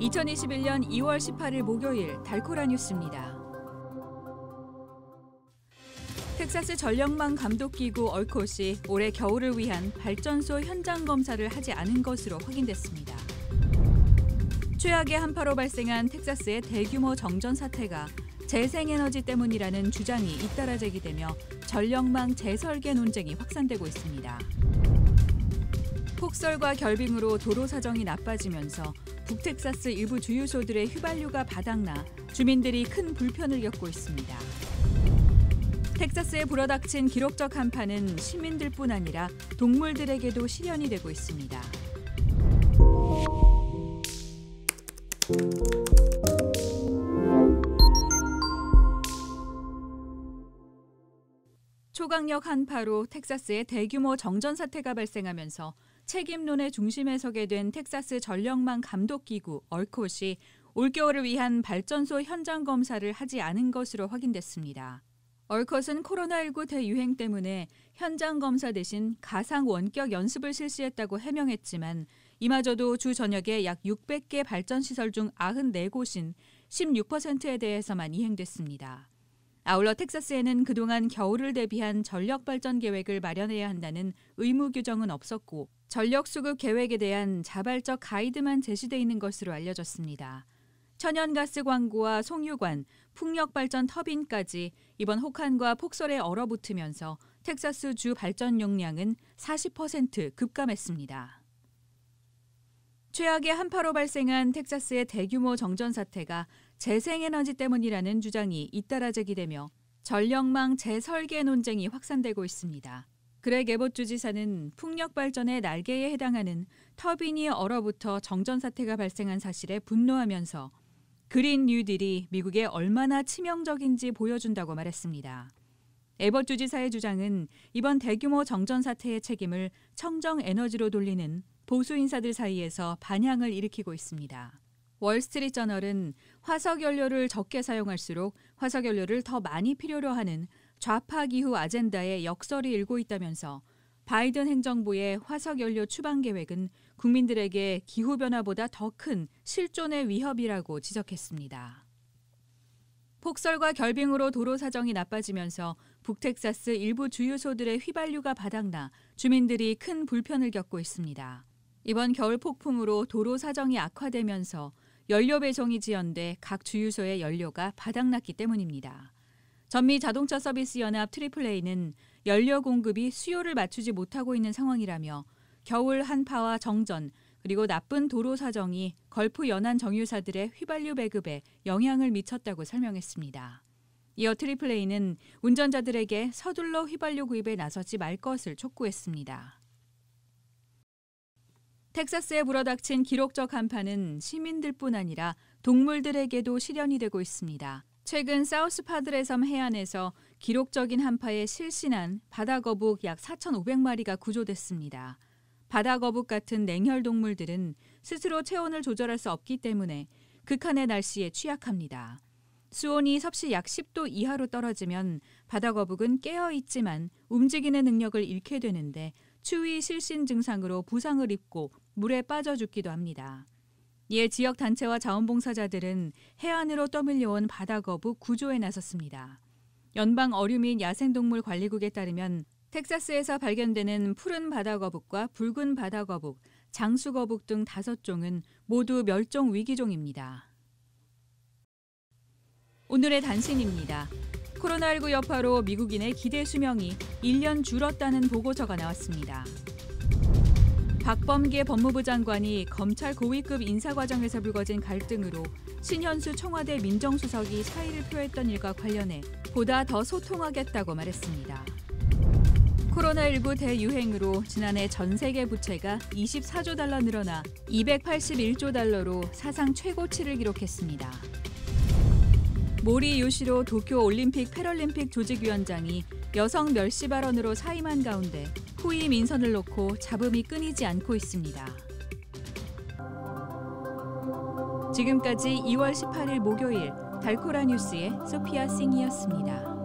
2021년 2월 18일 목요일 달코라 뉴스입니다. 텍사스 전력망 감독기구 얼콧이 올해 겨울을 위한 발전소 현장 검사를 하지 않은 것으로 확인됐습니다. 최악의 한파로 발생한 텍사스의 대규모 정전 사태가 재생에너지 때문이라는 주장이 잇따라 제기되며 전력망 재설계 논쟁이 확산되고 있습니다. 폭설과 결빙으로 도로 사정이 나빠지면서 북텍사스 일부 주유소들의 휘발유가 바닥나 주민들이 큰 불편을 겪고 있습니다. 텍사스에 불어닥친 기록적 한파는 시민들뿐 아니라 동물들에게도 시련이 되고 있습니다. 초강력 한파로 텍사스에 대규모 정전 사태가 발생하면서 책임론의 중심에 서게 된 텍사스 전력망 감독기구 얼콧이 올겨울을 위한 발전소 현장 검사를 하지 않은 것으로 확인됐습니다. 얼콧은 코로나19 대유행 때문에 현장 검사 대신 가상 원격 연습을 실시했다고 해명했지만 이마저도 주 전역에 약 600개 발전시설 중 94곳인 16%에 대해서만 이행됐습니다. 아울러 텍사스에는 그동안 겨울을 대비한 전력 발전 계획을 마련해야 한다는 의무 규정은 없었고 전력 수급 계획에 대한 자발적 가이드만 제시돼 있는 것으로 알려졌습니다. 천연가스 광고와 송유관, 풍력 발전 터빈까지 이번 혹한과 폭설에 얼어붙으면서 텍사스 주 발전 용량은 40% 급감했습니다. 최악의 한파로 발생한 텍사스의 대규모 정전 사태가 재생에너지 때문이라는 주장이 잇따라 제기되며 전력망 재설계 논쟁이 확산되고 있습니다. 그렉 에봇 주지사는 풍력 발전의 날개에 해당하는 터빈이 얼어붙어 정전 사태가 발생한 사실에 분노하면서 그린 뉴딜이 미국에 얼마나 치명적인지 보여준다고 말했습니다. 에봇 주지사의 주장은 이번 대규모 정전 사태의 책임을 청정에너지로 돌리는 보수 인사들 사이에서 반향을 일으키고 있습니다. 월스트리트저널은 화석연료를 적게 사용할수록 화석연료를 더 많이 필요로 하는 좌파 기후 아젠다에 역설이 일고 있다면서 바이든 행정부의 화석연료 추방 계획은 국민들에게 기후변화보다 더 큰 실존의 위협이라고 지적했습니다. 폭설과 결빙으로 도로 사정이 나빠지면서 북텍사스 일부 주유소들의 휘발유가 바닥나 주민들이 큰 불편을 겪고 있습니다. 이번 겨울 폭풍으로 도로 사정이 악화되면서 연료 배송이 지연돼 각 주유소의 연료가 바닥났기 때문입니다. 전미 자동차 서비스 연합 AAA는 연료 공급이 수요를 맞추지 못하고 있는 상황이라며 겨울 한파와 정전 그리고 나쁜 도로 사정이 걸프 연안 정유사들의 휘발유 배급에 영향을 미쳤다고 설명했습니다. 이어 AAA는 운전자들에게 서둘러 휘발유 구입에 나서지 말 것을 촉구했습니다. 텍사스에 불어닥친 기록적 한파는 시민들뿐 아니라 동물들에게도 시련이 되고 있습니다. 최근 사우스 파드레 섬 해안에서 기록적인 한파에 실신한 바다거북 약 4,500마리가 구조됐습니다. 바다거북 같은 냉혈 동물들은 스스로 체온을 조절할 수 없기 때문에 극한의 날씨에 취약합니다. 수온이 섭씨 약 10도 이하로 떨어지면 바다거북은 깨어있지만 움직이는 능력을 잃게 되는데 추위 실신 증상으로 부상을 입고 물에 빠져 죽기도 합니다. 이에 지역 단체와 자원봉사자들은 해안으로 떠밀려온 바다거북 구조에 나섰습니다. 연방 어류 및 야생동물 관리국에 따르면 텍사스에서 발견되는 푸른 바다거북과 붉은 바다거북, 장수거북 등 5종은 모두 멸종 위기종입니다. 오늘의 단신입니다. 코로나19 여파로 미국인의 기대 수명이 1년 줄었다는 보고서가 나왔습니다. 박범계 법무부 장관이 검찰 고위급 인사 과정에서 불거진 갈등으로 신현수 청와대 민정수석이 사의를 표했던 일과 관련해 보다 더 소통하겠다고 말했습니다. 코로나19 대유행으로 지난해 전 세계 부채가 24조 달러 늘어나 281조 달러로 사상 최고치를 기록했습니다. 모리 요시로 도쿄 올림픽 패럴림픽 조직위원장이 여성 멸시 발언으로 사임한 가운데 후임 민선을 놓고 잡음이 끊이지 않고 있습니다. 지금까지 2월 18일 목요일 달코라 뉴스의 소피아 싱이었습니다.